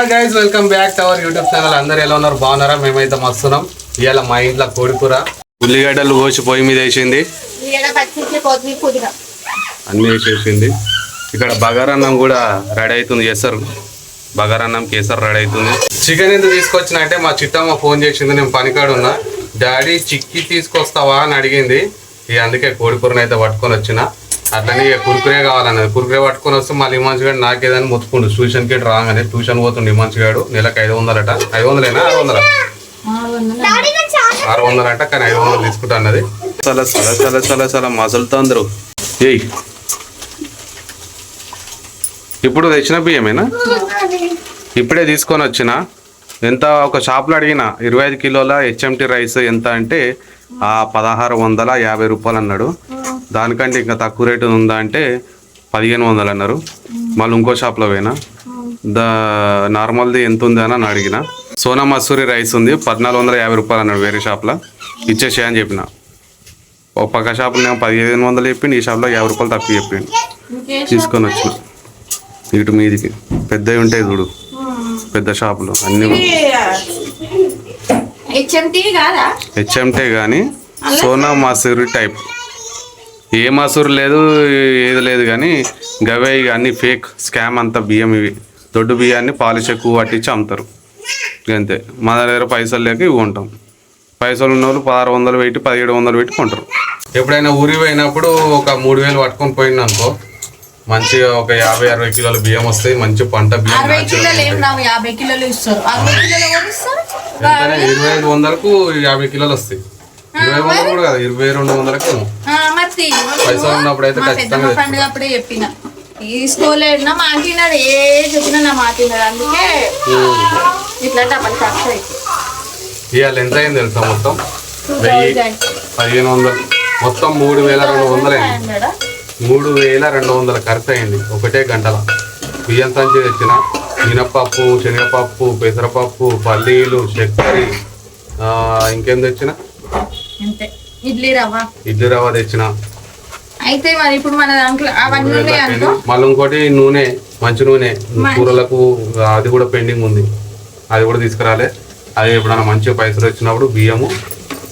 Hi guys, welcome back to our YouTube channel. అందరు ఎలా ఉన్నారు? బాగున్నారా? మేమైతే మస్తున్నాం. ఇవాళ మా ఇంట్లో కోడికూర, ఉల్లిగడ్డలు కోసి పొయ్యి మీద వేసింది, అన్ని వేసేసింది. ఇక్కడ బగారన్నం కూడా రెడీ అవుతుంది. చేస్తారు బగారన్నం, కేసర్ రెడీ అవుతుంది. చికెన్ ఎందుకు తీసుకొచ్చిన అంటే మా చిట్టమ్మ ఫోన్ చేసింది. నేను పనికాడు ఉన్నా, డాడీ చిక్కి తీసుకొస్తావా అని అడిగింది. ఇక అందుకే కోడికూరని అయితే పట్టుకొని వచ్చిన. అట్లనే కురుకురే కావాలన్నది. కురుకురే పట్టుకొని వస్తే మళ్ళీ ఇమాన్స్ గారు నాకేదని మొత్తుకుండు. ట్యూషన్కి రాగానే ట్యూషన్ పోతుండే ఇమాన్స్ గారు. నెలకు 500 అట. 500 600 600 అట. కానీ 500 తీసుకుంటా అన్నది. చాలా చాలా చాలా చాలా చాలా మసలుతో అందరూ. ఏయ్, ఇప్పుడు తెచ్చిన బియ్యమేనా? ఇప్పుడే తీసుకొని వచ్చిన. ఎంత ఒక షాప్లో అడిగిన 25 కిలోల HMT రైస్ ఎంత అంటే 1650 రూపాయలు అన్నాడు. దానికంటే ఇంకా తక్కువ రేటు ఉందా అంటే 1500 అన్నారు. మళ్ళీ ఇంకో షాప్లో పోయినా, నార్మల్ది ఎంత ఉంది అని అడిగిన. సోనా మసూరి రైస్ ఉంది 1450 రూపాయలు అన్నాడు. వేరే షాప్లో ఇచ్చేసే అని చెప్పిన. ఒక పక్క షాపులో నేను 1500 చెప్పిండు, ఈ షాప్లో 50 రూపాయలు తక్కువ చెప్పిండు. తీసుకొని వచ్చిన. ఇటు మీదికి పెద్దవి ఉంటాయి చూడు, పెద్ద షాపులు అన్ని HMT కానీ సోనా మసూరి టైప్. ఏ మసూరు లేదు, ఏది లేదు, కానీ గవే అన్ని ఫేక్ స్కామ్ అంతా. బియ్యం ఇవి దొడ్డు బియ్యాన్ని పాలిష్ ఎక్కువ పట్టించి అమ్ముతారు అంతే. మన దగ్గర పైసలు లేక ఇవి కొంటాం. పైసలు ఉన్న వాళ్ళు 1600 పెట్టి 1700 పెట్టి కొంటారు. ఎప్పుడైనా ఊరికి పోయినప్పుడు ఒక 3000 పట్టుకొని పోయింది అనుకో, మంచిగా ఒక 50-60 కిలోల బియ్యం వస్తాయి. మంచి పంట బియ్యం. 2500కు 50 కిలోలు వస్తాయి. 2500 కూడా కాదు, 2200కి పైసలు ఉన్నప్పుడు అయితే ఖచ్చితంగా చెప్పిన తీసుకోలేదు. నా మాటినాడు, ఏ చెప్పినా నా మాటినాడు. అందుకే ఇట్లా డబ్బులు ఖర్చు అయితే. ఇవాళ ఎంత అయింది తెలుసా? మొత్తం 1500, మొత్తం 3200 అయింది. 3200 ఖర్చు అయింది ఒకటే గంటల. బియ్యం సంచి తెచ్చిన, మినపప్పు, శనగపప్పు, పెసరపప్పు, పల్లీలు, చక్కెర, ఇంకేం తెచ్చిన, ఇడ్లీ రవ్వ తెచ్చిన. అయితే మరి ఇప్పుడు మన దాంట్లో అవన్నీ మళ్ళీ ఇంకోటి నూనె, మంచి నూనె కూరలకు, అది కూడా పెండింగ్ ఉంది. అది కూడా తీసుకురాలే. అది ఎప్పుడన్నా మంచిగా పైసలు వచ్చినప్పుడు బియ్యము,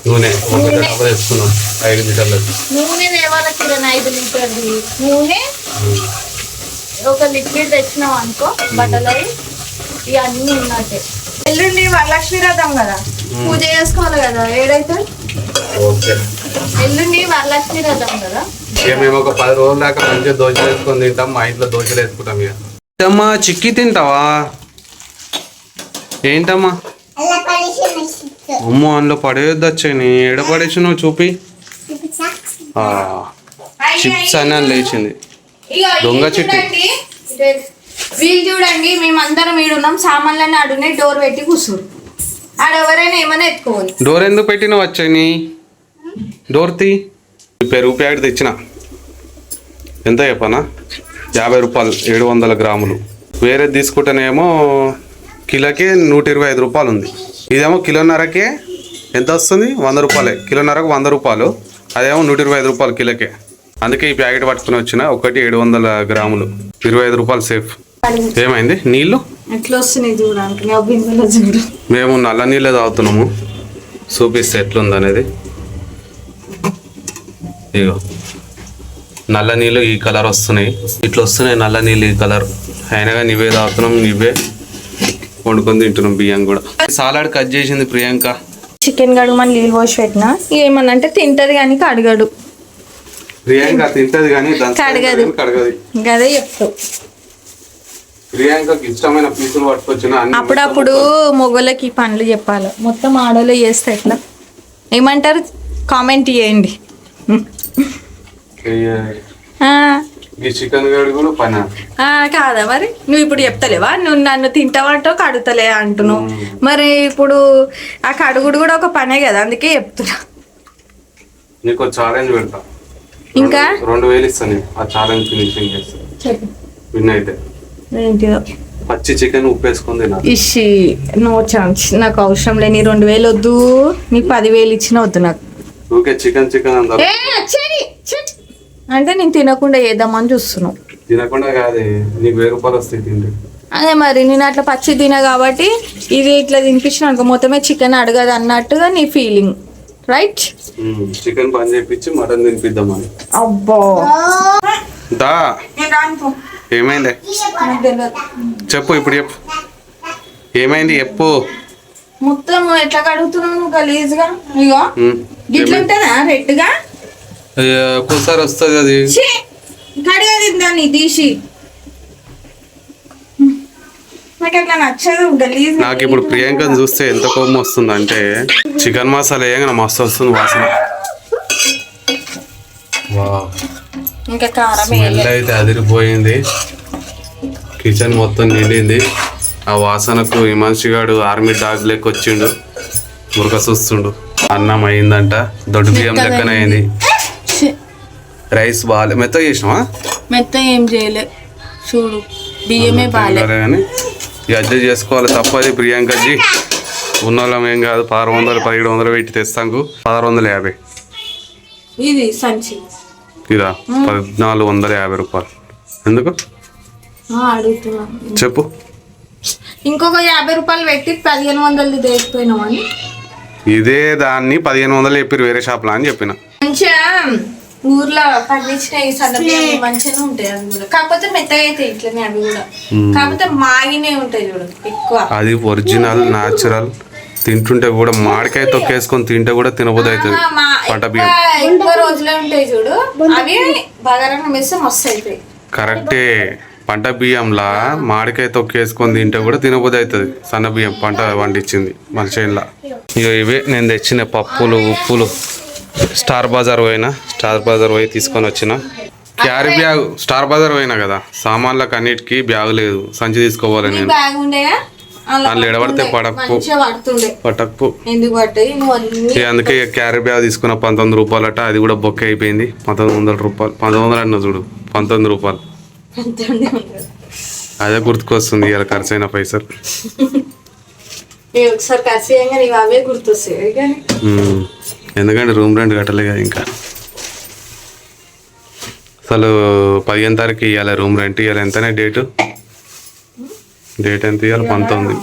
నూనె తెచ్చుకున్నాం 5 లీటర్లు. నూనె 5 లీటర్లు నూనె, ఒక లిక్విడ్ తెచ్చినాం అనుకో, బట్టలు ఇవన్నీ ఉన్నట్టే. ఎల్లుండి వరలక్ష్మి వ్రతం కదా, పూజ చేసుకోవాలి కదా. ఏడైతే ఎల్లుండి వరలక్ష్మి వ్రతం కదా. మేము ఒక 10 రోజుల దాకా మంచిగా దోశలు వేసుకొని తింటాం. మా ఇంట్లో దోశలు వేసుకుంటాం. ఇక అమ్మా, చిక్కి తింటావా? ఏంటమ్మా? అమ్మో, అందులో పడేయొద్దు. వచ్చాయి ఎడ పడేసి నువ్వు చూపి. చిప్స్ అని లేచింది దొంగ చిట్టి. వీళ్ళు చూడండి, మేమందరం ఈడున్నాం, సామాన్లన్నీ ఆడున్నాయి. డోర్ పెట్టి కూర్చోరు. ఆడెవరైనా ఏమైనా ఎత్తుకోవాలి. డోర్ ఎందుకు పెట్టినా? వచ్చాయి డోర్ తీ. పెరుగు ప్యాకెట్ తెచ్చిన. ఎంత చెప్పనా? 50 రూపాయలు, 700 గ్రాములు. వేరే తీసుకుంటేనేమో కిలోకి 125 రూపాయలు ఉంది. ఇదేమో కిలోన్నరకే ఎంత వస్తుంది? 100 రూపాయలే. కిలోన్నరకు 100 రూపాయలు. అదేమో 125 రూపాయలు కిలోకే. అందుకే ఈ ప్యాకెట్ పట్టుకుని వచ్చిన. ఒకటి 700 గ్రాములు, 25 రూపాయలు సేఫ్. ఏమైంది? నీళ్ళు ఎట్లా వస్తున్నాయి చూడండి. మేము నల్ల నీళ్ళే తాగుతున్నాము. చూపిస్తే ఎట్లుంది అనేది. ఇగో నల్ల నీళ్ళు ఈ కలర్ వస్తున్నాయి. ఇట్లా వస్తున్నాయి నల్ల నీళ్ళు ఈ కలర్. అయినా కానీ ఇవే తాగుతున్నాం, ఇవే వండుకొని తింటున్నాం. బియ్యం కూడా. సాలాడ్ కట్ చేసింది ప్రియాంక. చికెన్ కడుగుమని నీళ్ళు పోసి పెట్టినా. ఏమన్నంటే తింటది కానీ కడగడు. ప్రియాంక తింటది కానీ కడగదు. గదే చెప్తావు. ప్రియాంకకి ఇష్టమైన పీసులు పట్టుకొచ్చిన. అప్పుడప్పుడు మొగలకి పనులు చెప్పాలి. మొత్తం ఆడలో చేస్తే ఎట్లా? ఏమంటారు? కామెంట్ చేయండి. చికెన్ కడుగుడు పని కాదా? మరి నువ్వు ఇప్పుడు చెప్తలేవా? నువ్వు నన్ను తింటావంటావు, కడుగుతలే అంటున్నావు. మరి ఇప్పుడు ఆ కడుగుడు కూడా ఒక పనే కదా, అందుకే చెప్తున్నా. నీకు ఛాలెంజ్ పెడతా. ఇంకా 2000 ఇస్తాను. ఆ ఛాలెంజ్ ఫినిషింగ్ చేస్తా. విన్ అయితే ఏంటిదో పచ్చి చికెన్ ఉప్పేసుకొని తినాలి. ఇషి నో ఛాన్స్. నాకు అవసరం లేని 2000 వద్దు. నీకు 10,000 ఇచ్చిన వద్దు నాకు. ఓకే, చికెన్ అంటే నేను తినకుండా ఏద్దామని చూస్తున్నావు. తినకుండా కాదే, నీకు 1000 రూపాయలు వస్తాయి తింటే. అదే మరి నేను అట్లా పచ్చి తినా కాబట్టి ఇది ఇట్లా తినిపించిన అనుకో మొత్తమే చికెన్ అడగదు అన్నట్టుగా నీ ఫీలింగ్, రైట్? చికెన్ పని చేయించి మటన్ తినిపిద్దామని. అబ్బో దా ఏమైంది చెప్పు, ఇప్పుడు చెప్పు ఏమైంది చెప్పు. మొత్తం ఎట్లా కడుగుతున్నావు గలీజ్గా? ఇగో గిట్లుంటదా రెడ్గా? ఒక్కోసారి వస్తుంది అది కడిగది దాన్ని తీసి. నాకు అట్లా నచ్చదు గలీజ్. నాకు ఇప్పుడు ప్రియాంకని చూస్తే ఎంత కోపం వస్తుంది అంటే చికెన్ మసాలా వేయగానే మస్తు వస్తుంది వాసన. వావ్, ఇంకా కారం స్మెల్ అయితే అదిరిపోయింది, కిచెన్ మొత్తం నిండింది. ఆ వాసనకు ఈ మనిషిగాడు ఆర్మీ డాగ్ లెక్క వచ్చిండు, మురక చూస్తుండు. అన్నం అయిందంట, దొడ్డు బియ్యం లెక్కన అయింది. రైస్ బాగాలే, మెత్తగా చేసినావా? మెత్త ఏం చేయలే చూడు, బియ్యమే బాగాలే కానీ ఇక అడ్జస్ట్ చేసుకోవాలి, తప్పది. ప్రియాంకజీ ఉన్న వాళ్ళం ఏం కాదు, 600 1700 పెట్టి తెస్తాకు 1650. ఇది సంచి ఇదా 1450 రూపాయలు. ఎందుకు అడుగుతున్నా చెప్పు. ఇంకొక 50 రూపాయలు పెట్టి 1500 తెచ్చిపోయినామని. ఇదే దాన్ని 1500 చెప్పారు వేరే షాప్లో అని చెప్పిన. మంచిగా ఊర్లో పండించిన ఈ సన్నపిల్లలు మంచిగానే ఉంటాయి అవి కూడా, కాకపోతే మెత్తగా అయితే ఇట్లనే అవి కూడా, కాకపోతే మాగినే ఉంటాయి చూడు ఎక్కువ. అది ఒరిజినల్ న్యాచురల్, తింటుంటే కూడా మామిడికాయ తొక్కేసుకొని తింటే కూడా తినబోదు అవుతుంది. పంట బియ్యం ఎక్కువ రోజులే ఉంటాయి చూడు, అవి బగారాన్ని వేస్తే మస్తు అవుతాయి. కరెక్టే, పంట బియ్యంలా మామిడికాయ తొక్కేసుకొని తింటే కూడా తినబోదు అవుతుంది. సన్న బియ్యం పంట వండించింది మన చేనులా. ఇక ఇవే నేను తెచ్చిన పప్పులు ఉప్పులు. స్టార్ బజార్ పోయి తీసుకొని వచ్చిన. క్యారీ బ్యాగ్ స్టార్ బజార్ పోయినా కదా, సామాన్లకు అన్నిటికీ బ్యాగ్ లేదు, సంచి తీసుకోవాలి నేను. అందులో ఎడబడితే పటక్కు. అందుకే క్యారీ బ్యాగ్ తీసుకున్న 19 రూపాయలు అట, అది కూడా బొక్క అయిపోయింది. 1900 రూపాయలు, 1900 అన్న చూడు, 19 రూపాయలు. అదే గుర్తుకొస్తుంది ఇలా ఖర్చు అయిన పైసలు. ఒకసారి ఖర్చు చేయగానే అవే గుర్తొస్తాయి. ఎందుకంటే రూమ్ రెంట్ కట్టలే కదా ఇంకా. అసలు 15 తారీఖు ఇవ్వాలి రూమ్ రెంట్. ఇవ్వాలి ఎంతనే డేట్ ఎంత ఇవ్వాలి? 19.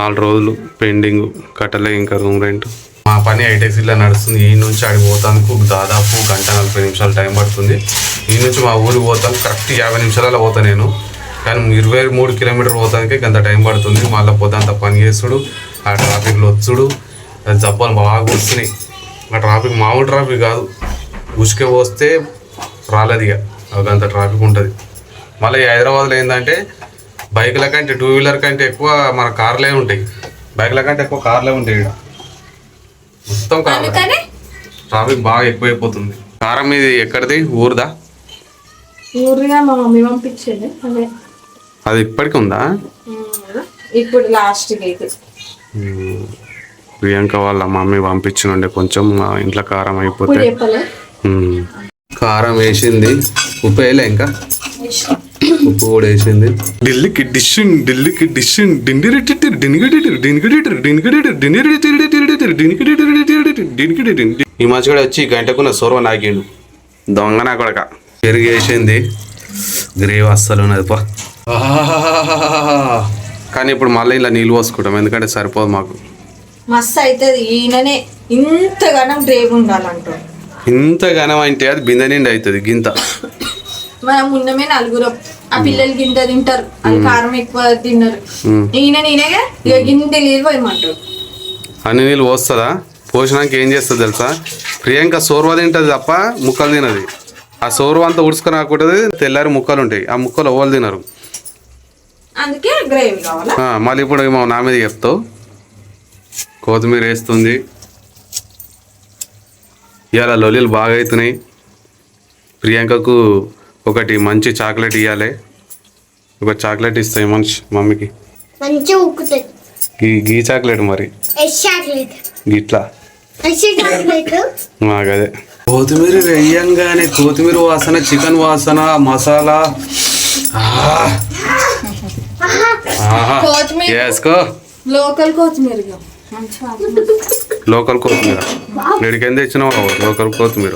4 రోజులు పెండింగ్, కట్టలే ఇంకా రూమ్ రెంట్. మా పని ఐటెక్సీలో నడుస్తుంది. ఈ నుంచి ఆడికి పోతానికి దాదాపు 1:40 టైం పడుతుంది. ఈ నుంచి మా ఊరికి పోతాను కరెక్ట్ 50 నిమిషాలలో పోతా నేను. కానీ 23 కిలోమీటర్లు పోతానికి గంట టైం పడుతుంది. మళ్ళీ పోతాంత పని చేసుడు, ఆ ట్రాఫిక్లో వచ్చుడు, జబ్బలు బాగా వస్తున్నాయి. ఆ ట్రాఫిక్ మామూలు ట్రాఫిక్ కాదు, ఉసుకే పోస్తే రాలేదు ఇక, అంత ట్రాఫిక్ ఉంటుంది. మళ్ళీ హైదరాబాద్లో ఏంటంటే బైకుల కంటే 2 వీలర్ కంటే ఎక్కువ మన కార్లే ఉంటాయి, బైకుల కంటే ఎక్కువ కార్లే ఉంటాయి. ఇక్కడ మొత్తం కార్లే, ట్రాఫిక్ బాగా ఎక్కువైపోతుంది. కారం ఇది ఎక్కడిది? ఊరిదా? ఊరిగా మా మమ్మీ పంపించేది. అది ఇప్పటికి ఉందా? ఇప్పుడు లాస్ట్ అయితే ప్రియాంక వాళ్ళ మమ్మీ పంపించినండే కొంచెం మా ఇంట్లో కారం అయిపోతే. కారం వేసింది, ఉప్పు వేయలే ఇంకా, ఉప్పు కూడా వేసింది. ఢిల్లీకి డిష్ ఈ మధ్య కూడా వచ్చి గంటకున్న సొరవ నాకిండు దొంగ నా కొడక. పెరుగు వేసింది, గ్రేవీ అస్సలు ఉన్నది పా. కానీ ఇప్పుడు మళ్ళీ ఇలా నీళ్ళు పోసుకుంటాం, ఎందుకంటే సరిపోదు మాకు. మస్తు అవుతుంది. ఈయననే ఇంతగానం గ్రేవీ ఉండాలంటారు. ఇంతగానం అంటే అది బిందె నిండి అవుతుంది గింత. మనం ఉన్నమే 4, ఆ పిల్లలు గింత తింటారు, అది కారం ఎక్కువ తిన్నారు. నేనేగా ఇక గింత నీళ్ళు పోయమంటారు. అన్ని నీళ్ళు పోస్తుందా? పోసినాక ఏం చేస్తుంది తెలుసా? ప్రియాంక సోర్వ తింటుంది తప్ప ముక్కలు తినది. ఆ సోర్వ అంతా ఉడుచుకొని రాకుంటుంది, తెల్లారి ముక్కలు ఉంటాయి, ఆ ముక్కలు ఓవలు తినరు. అందుకే గ్రేవీ కావాలా. మళ్ళీ ఇప్పుడు నా మీద చెప్తావు. కొత్తిమీర వేస్తుంది. ఇవాళ లొల్లీలు బాగా అవుతున్నాయి. ప్రియాంకకు ఒకటి మంచి చాక్లెట్ ఇవ్వాలి. ఒక చాక్లెట్ ఇస్తాయి మమ్మీకి, గీ చాక్లెట్ మరి గిట్లా మాకదే. కొత్తిమీర వేయంగానే కొత్తిమీర వాసన, చికెన్ వాసన, మసాలా. వేసుకో. లోకల్ కొత్తిమీర, లోకల్ కొత్తిమీర ఎడికెంత తెచ్చినావు? లోకల్ కొత్తిమీర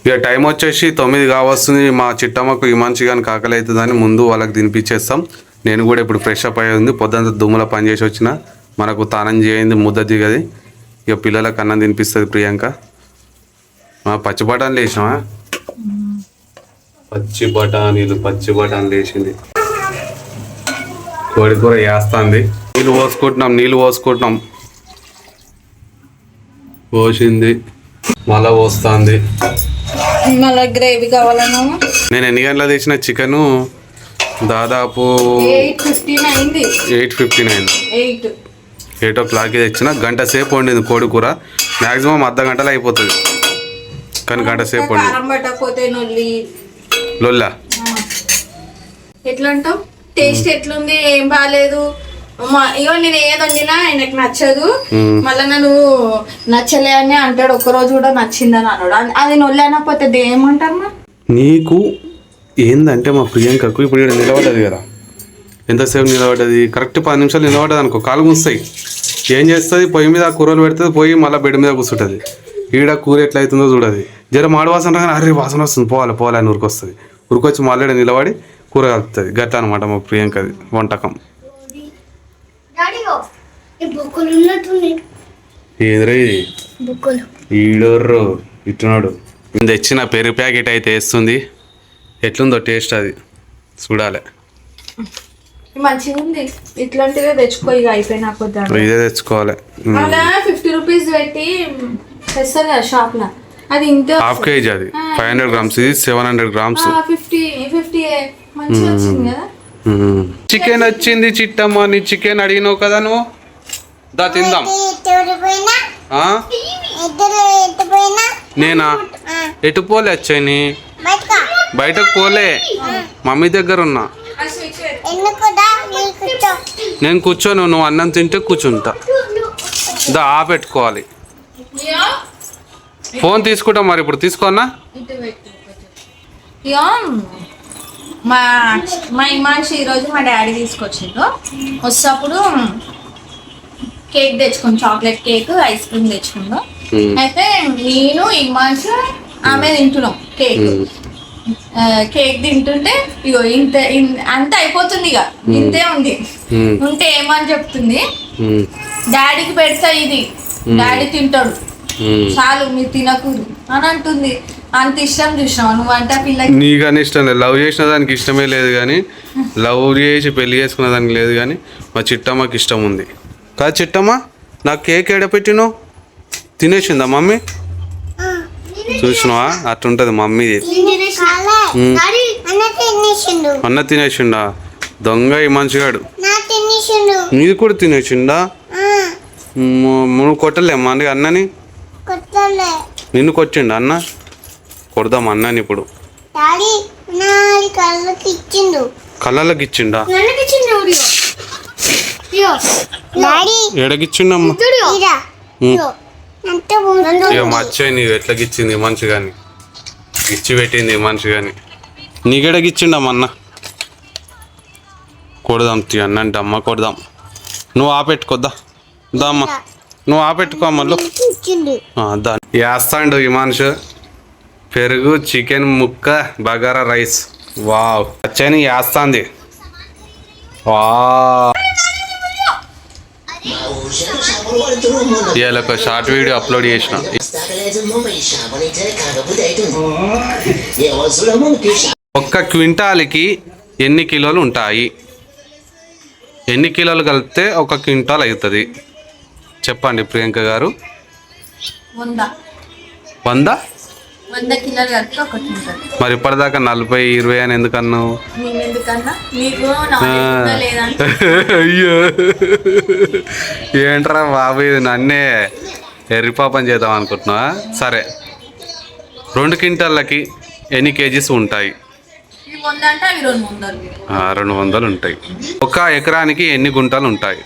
ఇక టైం వచ్చేసి 9 కావస్తుంది. మా చిట్టమ్మకు ఈ మంచి కానీ కాకలి అవుతుందని ముందు వాళ్ళకి తినిపించేస్తాం. నేను కూడా ఇప్పుడు ఫ్రెష్ అప్ అయ్యింది. పొద్దుంతా దుమ్ముల పని చేసి వచ్చిన. మనకు తానం చేయింది, ముద్ద దిగది. ఇక పిల్లలకు అన్నం తినిపిస్తుంది ప్రియాంక. పచ్చి బఠానీలు వేసినావా? పచ్చి బఠానీలు వేసింది. కోడి కూర వేస్తుంది. నీళ్ళు పోసుకుంటున్నాం. పోసింది మళ్ళా పోస్తుంది. మళ్ళీ గ్రేవీ కావాలను. నేను ఎన్ని గంటల తెచ్చిన చికెను? దాదాపు 8:59. 8 o'clock తెచ్చిన. గంట సేపు వండింది కోడి కూర. మ్యాక్సిమం అర్ధ గంటలో అయిపోతుంది, కానీ గంట సేపు వండింది. లొల్లా ఎట్లా అంటావు? టేస్ట్ ఎట్లుంది? ఏం బాగాలేదు. ఇగో నేను ఏది వండినా ఆయనకు నచ్చదు. మళ్ళీ నన్ను నచ్చలే అని అంటాడు. ఒక్కరోజు కూడా నచ్చిందని అన్నాడు. అది నొల్లనకపోతే ఏమంటారు? నీకు ఏందంటే మా ప్రియాంకకు ఇప్పుడు ఇక్కడ నిలబడ్డది కదా, ఎంతసేపు నిలబడ్డది? కరెక్ట్ 10 నిమిషాలు నిలబడ్డది అనుకో, కాలు మూస్తాయి. ఏం చేస్తుంది? పొయ్యి మీద కూరలు పెడుతుంది, పోయి మళ్ళీ బెడ్ మీద కూర్చుంటుంది. ఈడ కూర ఎట్లయితుందో చూడదు. జర మాడు వాసన రాగానే అరే వాసన వస్తుంది, పోవాలి అని ఉరికొస్తుంది. ఉరికొచ్చి మళ్ళీ నిలబడి కూర కలుపుతుంది. గట్ట అనమాట మా ప్రియాంకది వంటకం. ఎదురై ఈడోర్రు ఇట్టున్నాడు. తెచ్చిన పెరుగు ప్యాకెట్ అయితే వేస్తుంది. ఎట్లుందో టేస్ట్ అది చూడాలి. మంచిగా ఉంది. ఇట్లాంటిదే తెచ్చుకో, ఇక అయిపోయినా ఇదే తెచ్చుకోవాలి. 50 రూపీస్ పెట్టి తెస్తారు కదా షాప్ లో. అది ఇంత ½ kg, అది 500 grams, ఇది 700 grams. 50 మంచిగా వచ్చింది కదా. చికెన్ వచ్చింది చిట్టమ్మ. నీ చికెన్ అడిగినావు కదా నువ్వు, దా తిందాం. నేనా? ఎటు పోలే వచ్చాయి? బయటకు పోలే, మమ్మీ దగ్గర ఉన్నా. నేను కూర్చోను, నువ్వు అన్నం తింటే కూర్చుంటా. దా పెట్టుకోవాలి. ఫోన్ తీసుకుంటా మరి, ఇప్పుడు తీసుకోనా? మా ఇమాన్షి ఈరోజు మా డాడీ తీసుకొచ్చిండు. వచ్చేటప్పుడు కేక్ తెచ్చుకుంది, చాక్లెట్ కేక్, ఐస్ క్రీమ్ తెచ్చుకుండు. అయితే నేను ఇమాన్షి ఆమె తింటున్నాం కేక్ తింటుంటే ఇగో ఇంత అంత అయిపోతుంది. ఇక ఇంతే ఉంది. ఉంటే ఏమని చెప్తుంది, డాడీకి పెడతా ఇది, డాడీ తింటాడు, చాలు మీరు తినకూడదు అని అంటుంది. అంత ఇష్టం చూసినావు నువ్వు అంట పిల్లకి? నీకని ఇష్టం లేదు. లవ్ చేసిన దానికి ఇష్టమే లేదు, కానీ లవ్ చేసి పెళ్లి చేసుకున్న దానికి లేదు. కానీ మా చిట్టమ్మకి ఇష్టం ఉంది కాదు. చిట్టమ్మ, నాకు కేక్ ఎడపెట్టిను తినేసిందా మమ్మీ? చూసినావా? అట్లుంటది మమ్మీ. అన్న తినేసిండా? దొంగ ఈ మనిషిగాడు. నీది కూడా తినేసిండా? నువ్వు కొట్టలేమ్మా అండి అన్నని? నిన్ను కొట్టిండు అన్న? కొడదాం అన్నని ఇప్పుడు. కళ్ళకి ఇచ్చిండా? ఎడగిచ్చిండమ్మా? ఇక మర్చాయి నీవు ఎట్లాగిచ్చింది మనిషి కానీ, ఇచ్చి పెట్టింది మనిషి కానీ. నీకెడగిచ్చిండమ్మ అన్న? కొడదాం తీ అన్న అంటే అమ్మ కొడదాం. నువ్వు ఆపెట్టుకోద్దా, దా అమ్మ నువ్వు ఆపెట్టుకో అమ్మలు. దా వేస్తాండు ఈ మనిషి. పెరుగు, చికెన్ ముక్క, బగారా రైస్. వావ్, వచ్చాయని వేస్తాంది. వా ఇవాళ ఒక షార్ట్ వీడియో అప్లోడ్ చేసిన. ఒక్క క్వింటాల్కి ఎన్ని కిలోలు ఉంటాయి? ఎన్ని కిలోలు కలిపితే 1 క్వింటాల్ అవుతుంది? చెప్పండి ప్రియాంక గారు. 100 కిలోలు కలిపి 1 క్వింటాల్. మరి ఇప్పటిదాకా 40, 20 అని ఎందుకన్నావు? అయ్యో ఏంట్రా బాబు, ఇది నన్నే ఎర్రిపాపం చేద్దాం అనుకుంటున్నావా? సరే, 2 క్వింటాళ్ళకి ఎన్ని కేజీస్ ఉంటాయి? 200 ఉంటాయి. 1 ఎకరానికి ఎన్ని గుంటలు ఉంటాయి?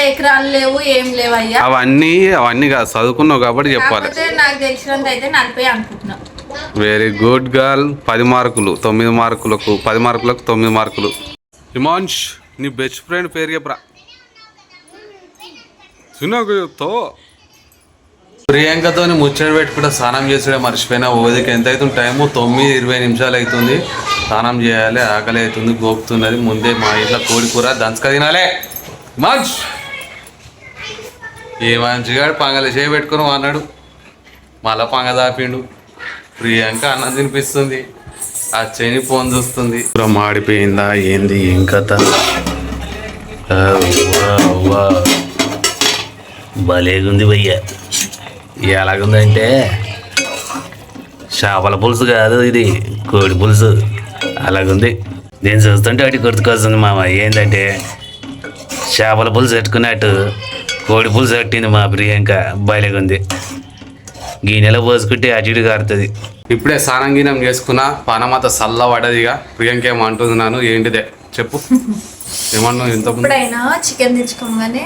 ఎకరాలు లేవు, ఏం లేవు అయ్యా. అవన్నీ కాదు, చదువుకున్నావు కాబట్టి చెప్పాలి. నాకు తెలిసినంత అయితే 40 అనుకుంటున్నా. Very good girl. 10 మార్కులు 9 మార్కులకు 10 మార్కులకు 9 మార్కులు. హిమాంష్, నీ బెస్ట్ ఫ్రెండ్ పేరు చెప్పరా? సునోతో ప్రియాంకతోని ముచ్చట పెట్టుకుంటే స్నానం చేసుడే మర్చిపోయినా. ఓదికి ఎంత అవుతుంది టైము? 9:20 నిమిషాలు స్నానం చేయాలి. ఆకలి అవుతుంది, గోపుతున్నది. ముందే మా ఇంట్లో కోడి కూర దంచక తినాలే. మంచ్ ఏ మంచిగా పంగలు చేయబెట్టుకుని అన్నాడు. మళ్ళా పంగ దాపిండు. ప్రియాంక అన్నం తినిపిస్తుంది. ఆ చెని ఫోన్ చూస్తుంది. మాడిపోయిందా ఏంది ఏం కథ? భలేగుంది భయ్య. ఎలాగుందంటే చేపల పులుసు కాదు, ఇది కోడి పులుసు. అలాగుంది. నేను చూస్తుంటే వాటి గుర్తుకొస్తుంది మామ. ఏంటంటే చేపల పులుసు పెట్టుకున్నట్టు కోడి పులుసు పెట్టింది మా ప్రియాంక. భలేగుంది. గిన్నెలో పోసుకుంటే అటు ఇటు కారుతుంది. ఇప్పుడే స్నానం గినం చేసుకున్నా. పానమాత సల్ల పడదిగా. ప్రియాంక ఏమంటుంది నాను? ఏంటిదే చెప్పు. ఏమన్నా ఇంత ఎప్పుడైనా చికెన్ తెచ్చుకోగానే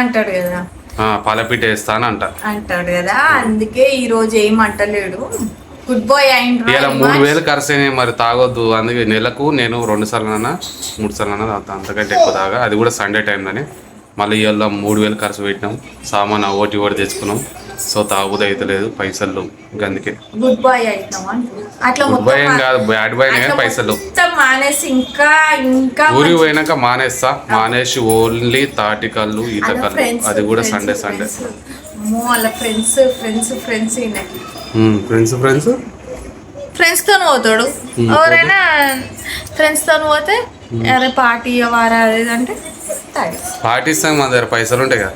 అంటాడు కదా, పాలపిట్ట వేస్తాను అంటాడు కదా. అందుకే ఈ రోజు ఏం అంటలేడు. Good bye అయిండ్రు. ఇలా 3,000 ఖర్చు అయినాయి. మరి తాగొద్దు. అందుకే నెలకు నేను 2 సార్లు 3 సార్లు అంతకంటే ఎక్కువ తాగా. అది కూడా సండే టైంలోనే. మళ్ళీ ఇవాళ 3,000 ఖర్చు పెట్టినాం. సామాన్ ఓటి తెచ్చుకున్నాం. సో తాగుదే అయితే లేదు పైసలు. అందుకే గుడ్ బాయ్ అవుతాం. అట్లా గుడ్ బాయ్ ఏం కాదు, బ్యాడ్ బాయ్ కానీ పైసలు మానేసి ఇంకా ఇంకా ఊరికి పోయినాక మానేస్తా. మానేసి ఓన్లీ తాటికల్లు, ఈతకల్లు. అది కూడా సండే వాళ్ళ ఫ్రెండ్స్ ఫ్రెండ్స్ తో పోతాడు. ఎవరైనా ఫ్రెండ్స్ తో పోతే అరే పార్టీ వారా అంటే పాటిస్తాం. మన దగ్గర పైసలు ఉంటాయి కదా.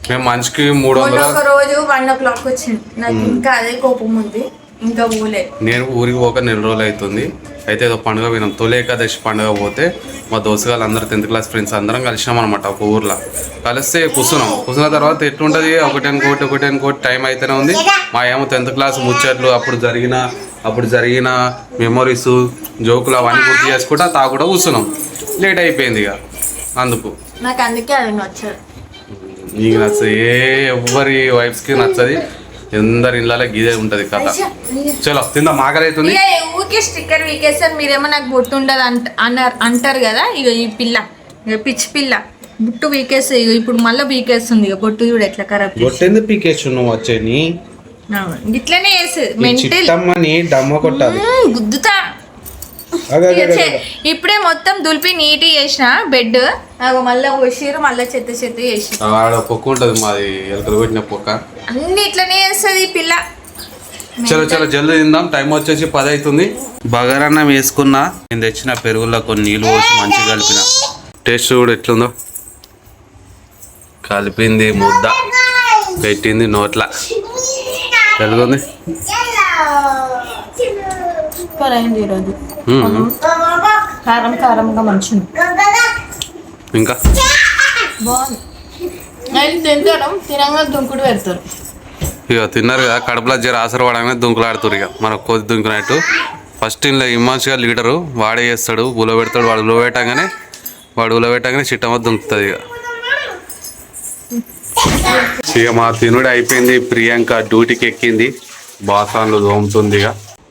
మేము మనిషికి 300. ఒక రోజు 1 o'clock వచ్చింది. నాకు ఇంకా అదే కోపం ఉంది. ఇంకా ఊలే. నేను ఊరికి పోక 4 రోజులు అవుతుంది. అయితే ఏదో పండుగ పోయినాం. తొలి ఏకాదశి పండుగ పోతే మా దోస్తుగాళ్ళు అందరూ 10th క్లాస్ ఫ్రెండ్స్ అందరం కలిసినాం అనమాట. ఒక ఊర్లో కలిస్తే కూర్చున్న తర్వాత ఎట్లుంటుంది? ఒకటి అనుకోటి టైం అయితేనే ఉంది. మా ఏమో 10th క్లాస్ ముచ్చట్లు, అప్పుడు జరిగిన మెమొరీస్, జోకులు అవన్నీ గుర్తు చేసుకుంటా తాగుకుంటా కూర్చున్నాం. లేట్ అయిపోయింది ఇక. నాకు అందుకే అది నచ్చదు. నీకు నచ్చదు. ఎవ్వరి వైఫ్స్కి నచ్చది. అందరి ఇళ్ళలో గీదే ఉంటది కథ. చలో తిందాం, ఆకలి అవుతుంది. ఊరికే స్టిక్కర్ వీకేస్తారు. మీరేమో నాకు బొట్టు ఉండదు అంటారు కదా. ఇక ఈ పిల్ల పిచ్చి పిల్ల బుట్టు వీకేస్తే ఇప్పుడు మళ్ళీ వీకేస్తుంది. ఇక బొట్టు చూడు ఎట్లా ఖరాబ్. బొట్టెందుకు పీకేచ్చు నువ్వు? వచ్చేని ఇట్లనే వేసేది. మెంటల్ డమ్మ కొట్టాలి. గుద్దుతా. ఇప్పుడే మొత్తం దులిపి నీట్ చేసిన బెడ్. మళ్ళీ పోసిరు. మళ్ళీ చెత్త చేసి పొక్క ఉంటది మాది. ఎలకలు పెట్టిన పొక్క అన్ని ఇట్లనే చేస్తుంది పిల్ల. చలో జల్దీ తిందాం. టైం వచ్చేసి 10 అవుతుంది. బగారన్నం వేసుకున్నా. నేను తెచ్చిన పెరుగులో కొన్ని నీళ్ళు పోసి మంచిగా కలిపిన. టేస్ట్ కూడా ఎట్లుందో. కలిపింది ముద్ద పెట్టింది నోట్ల. తెలుగుంది. సూపర్ అయింది ఈరోజు. కారంగా మంచిది. ఇంకా బాగుంది. అయితే తింటారు. తినంగా దుంకుడు పెడతారు. ఇక తిన్నారు కదా, కడుపులో జర ఆసర పడగానే దుంకులాడుతారు. ఇక మనకు కొద్ది దుంకునట్టు. ఫస్ట్ ఇంట్లో ఇమ్మాన్స్గా లీడరు వాడే చేస్తాడు. ఉల పెడతాడు. వాడు ఉల పెట్టగానే చిట్టమ్మ దుంకుతుంది. ఇక మా తినుడు అయిపోయింది. ప్రియాంక డ్యూటీకి ఎక్కింది. బాసాన్లు దోముతుంది.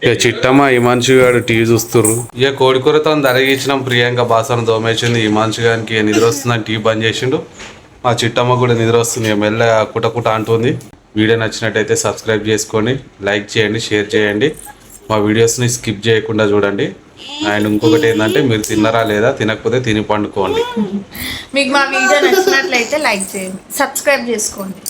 ఇక చిట్టమ్మ ఈ మనిషి గారు టీవీ చూస్తుర్రు. ఇక కోడికూరతో దరగించినాం. ప్రియాంక బాసాను దోమేసింది. ఈ మనిషి గారికి నిద్ర వస్తుందని టీవీ బంద్ చేసిండు. మా చిట్టమ్మ కూడా నిద్ర వస్తుంది. ఇక మెల్ల కుట అంటుంది. వీడియో నచ్చినట్టయితే సబ్స్క్రైబ్ చేసుకోండి, లైక్ చేయండి, షేర్ చేయండి. మా వీడియోస్ని స్కిప్ చేయకుండా చూడండి. అండ్ ఇంకొకటి ఏంటంటే, మీరు తిన్నరా లేదా? తినకపోతే తిని పండుకోండి. మీకు మా వీడియో నచ్చినట్లయితే లైక్ చేయండి, సబ్స్క్రైబ్ చేసుకోండి.